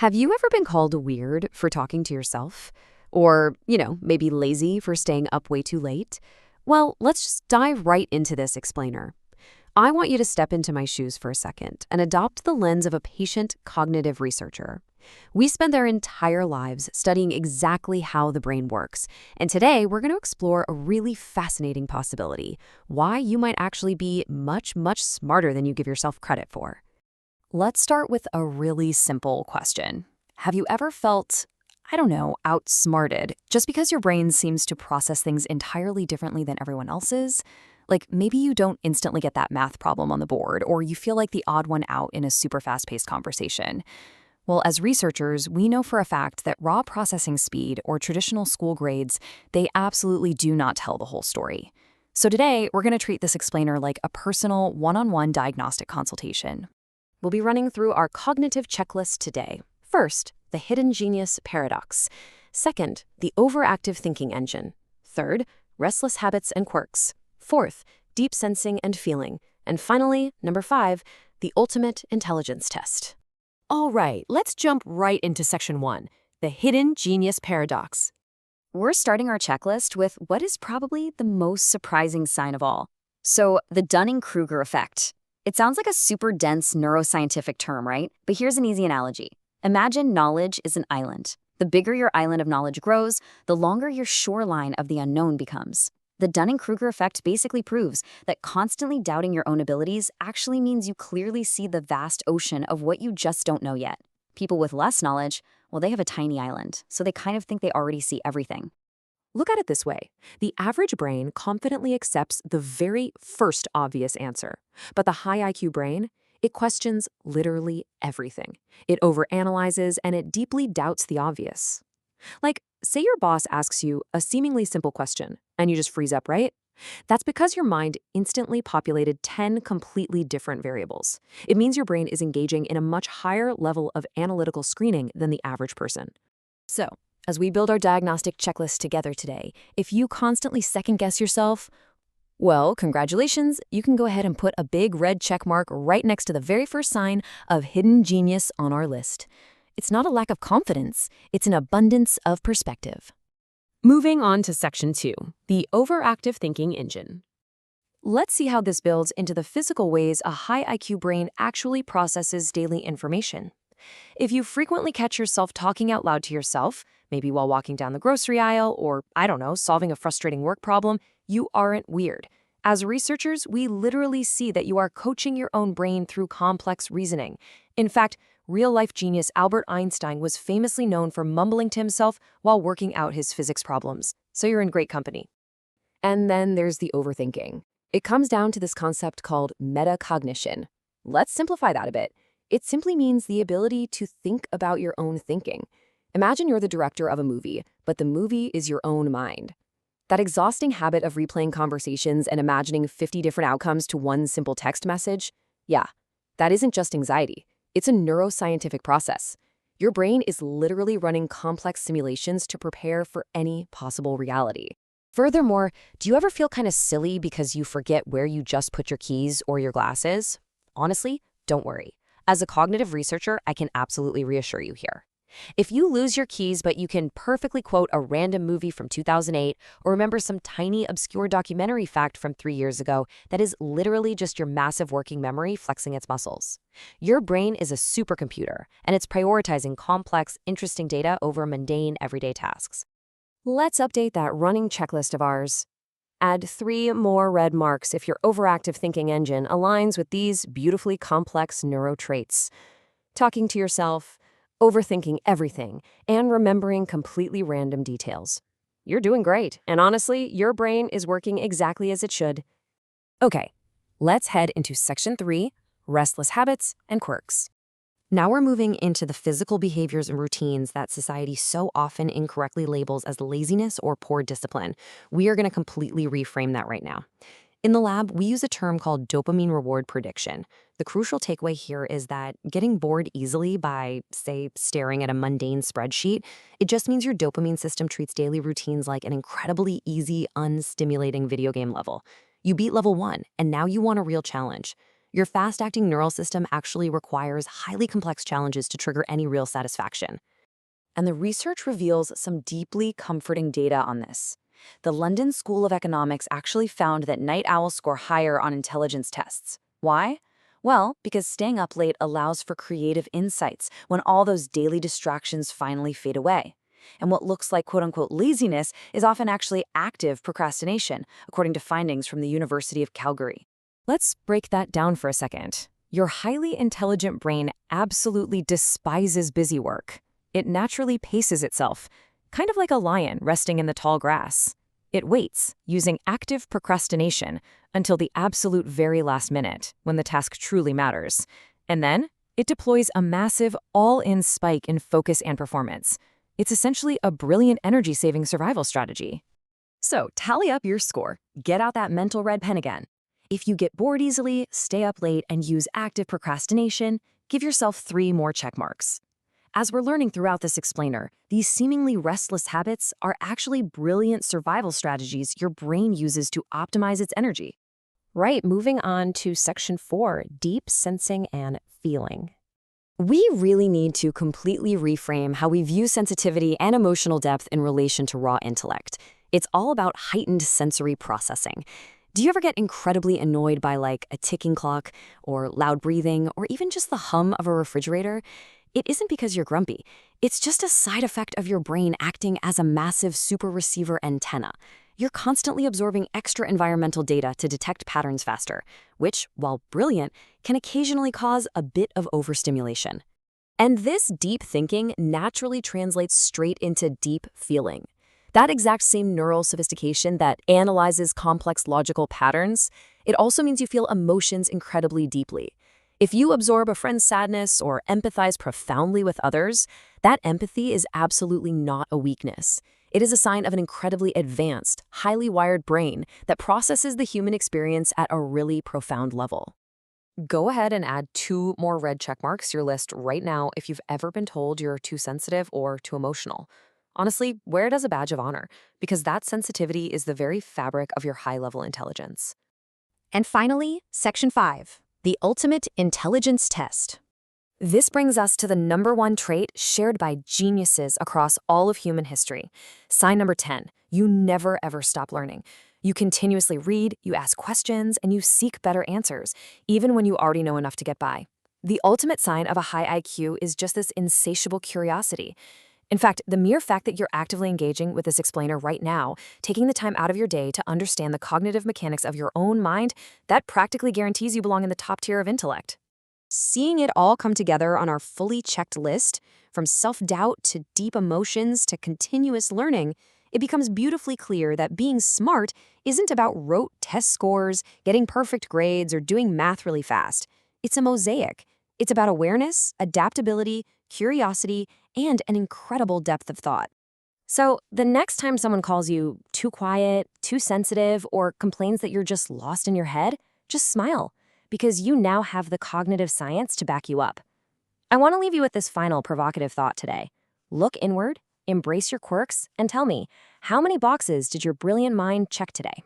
Have you ever been called weird for talking to yourself? Or, maybe lazy for staying up way too late? Well, let's just dive right into this explainer. I want you to step into my shoes for a second and adopt the lens of a patient cognitive researcher. We spend their entire lives studying exactly how the brain works, and today we're going to explore a really fascinating possibility: why you might actually be much, much smarter than you give yourself credit for. Let's start with a really simple question. Have you ever felt, outsmarted just because your brain seems to process things entirely differently than everyone else's? Like maybe you don't instantly get that math problem on the board, or you feel like the odd one out in a super fast-paced conversation. Well, as researchers, we know for a fact that raw processing speed or traditional school grades, they absolutely do not tell the whole story. So today, we're going to treat this explainer like a personal one-on-one diagnostic consultation. We'll be running through our cognitive checklist today. First, the hidden genius paradox. Second, the overactive thinking engine. Third, restless habits and quirks. Fourth, deep sensing and feeling. And finally, number 5, the ultimate intelligence test. All right, let's jump right into section 1, the hidden genius paradox. We're starting our checklist with what is probably the most surprising sign of all. So, the Dunning-Kruger effect. It sounds like a super dense neuroscientific term, right? But here's an easy analogy. Imagine knowledge is an island. The bigger your island of knowledge grows, the longer your shoreline of the unknown becomes. The Dunning-Kruger effect basically proves that constantly doubting your own abilities actually means you clearly see the vast ocean of what you just don't know yet. People with less knowledge, well, they have a tiny island, so they kind of think they already see everything. Look at it this way. The average brain confidently accepts the very first obvious answer. But the high IQ brain, it questions literally everything. It overanalyzes and it deeply doubts the obvious. Like, say your boss asks you a seemingly simple question, and you just freeze up, right? That's because your mind instantly populated 10 completely different variables. It means your brain is engaging in a much higher level of analytical screening than the average person. So, as we build our diagnostic checklist together today, if you constantly second-guess yourself, well, congratulations, you can go ahead and put a big red check mark right next to the very first sign of hidden genius on our list. It's not a lack of confidence, it's an abundance of perspective. Moving on to section 2, the overactive thinking engine. Let's see how this builds into the physical ways a high IQ brain actually processes daily information. If you frequently catch yourself talking out loud to yourself, maybe while walking down the grocery aisle or, solving a frustrating work problem, you aren't weird. As researchers, we literally see that you are coaching your own brain through complex reasoning. In fact, real-life genius Albert Einstein was famously known for mumbling to himself while working out his physics problems. So you're in great company. And then there's the overthinking. It comes down to this concept called metacognition. Let's simplify that a bit. It simply means the ability to think about your own thinking. Imagine you're the director of a movie, but the movie is your own mind. That exhausting habit of replaying conversations and imagining 50 different outcomes to one simple text message? Yeah, that isn't just anxiety. It's a neuroscientific process. Your brain is literally running complex simulations to prepare for any possible reality. Furthermore, do you ever feel kind of silly because you forget where you just put your keys or your glasses? Honestly, don't worry. As a cognitive researcher, I can absolutely reassure you here. If you lose your keys but you can perfectly quote a random movie from 2008 or remember some tiny obscure documentary fact from 3 years ago, that is literally just your massive working memory flexing its muscles. Your brain is a supercomputer, and it's prioritizing complex, interesting data over mundane, everyday tasks. Let's update that running checklist of ours. Add 3 more red marks if your overactive thinking engine aligns with these beautifully complex neuro traits. Talking to yourself, overthinking everything, and remembering completely random details. You're doing great, and honestly, your brain is working exactly as it should. Okay, let's head into section 3, restless habits and quirks. Now we're moving into the physical behaviors and routines that society so often incorrectly labels as laziness or poor discipline. We are going to completely reframe that right now. In the lab, we use a term called dopamine reward prediction. The crucial takeaway here is that getting bored easily by, say, staring at a mundane spreadsheet, it just means your dopamine system treats daily routines like an incredibly easy, unstimulating video game level. You beat level 1, and now you want a real challenge. Your fast-acting neural system actually requires highly complex challenges to trigger any real satisfaction. And the research reveals some deeply comforting data on this. The London School of Economics actually found that night owls score higher on intelligence tests. Why? Well, because staying up late allows for creative insights when all those daily distractions finally fade away. And what looks like quote-unquote laziness is often actually active procrastination, according to findings from the University of Calgary. Let's break that down for a second. Your highly intelligent brain absolutely despises busy work. It naturally paces itself, kind of like a lion resting in the tall grass. It waits, using active procrastination, until the absolute very last minute, when the task truly matters. And then, it deploys a massive, all-in spike in focus and performance. It's essentially a brilliant energy-saving survival strategy. So, tally up your score. Get out that mental red pen again. If you get bored easily, stay up late, and use active procrastination, give yourself 3 more check marks. As we're learning throughout this explainer, these seemingly restless habits are actually brilliant survival strategies your brain uses to optimize its energy. Right, moving on to section 4, deep sensing and feeling. We really need to completely reframe how we view sensitivity and emotional depth in relation to raw intellect. It's all about heightened sensory processing. Do you ever get incredibly annoyed by like a ticking clock or loud breathing or even just the hum of a refrigerator? It isn't because you're grumpy. It's just a side effect of your brain acting as a massive super receiver antenna. You're constantly absorbing extra environmental data to detect patterns faster, which, while brilliant, can occasionally cause a bit of overstimulation. And this deep thinking naturally translates straight into deep feeling. That exact same neural sophistication that analyzes complex logical patterns, it also means you feel emotions incredibly deeply. If you absorb a friend's sadness or empathize profoundly with others, that empathy is absolutely not a weakness. It is a sign of an incredibly advanced, highly wired brain that processes the human experience at a really profound level. Go ahead and add 2 more red check marks to your list right now if you've ever been told you're too sensitive or too emotional. Honestly, wear it as a badge of honor, because that sensitivity is the very fabric of your high-level intelligence. And finally, section 5, the ultimate intelligence test. This brings us to the #1 trait shared by geniuses across all of human history. Sign number 10, you never ever stop learning. You continuously read, you ask questions, and you seek better answers, even when you already know enough to get by. The ultimate sign of a high IQ is just this insatiable curiosity. In fact, the mere fact that you're actively engaging with this explainer right now, taking the time out of your day to understand the cognitive mechanics of your own mind, that practically guarantees you belong in the top tier of intellect. Seeing it all come together on our fully checked list, from self-doubt to deep emotions to continuous learning, it becomes beautifully clear that being smart isn't about rote test scores, getting perfect grades, or doing math really fast. It's a mosaic. It's about awareness, adaptability, curiosity, and an incredible depth of thought. So the next time someone calls you too quiet, too sensitive, or complains that you're just lost in your head, just smile, because you now have the cognitive science to back you up. I want to leave you with this final provocative thought today. Look inward, embrace your quirks, and tell me, how many boxes did your brilliant mind check today?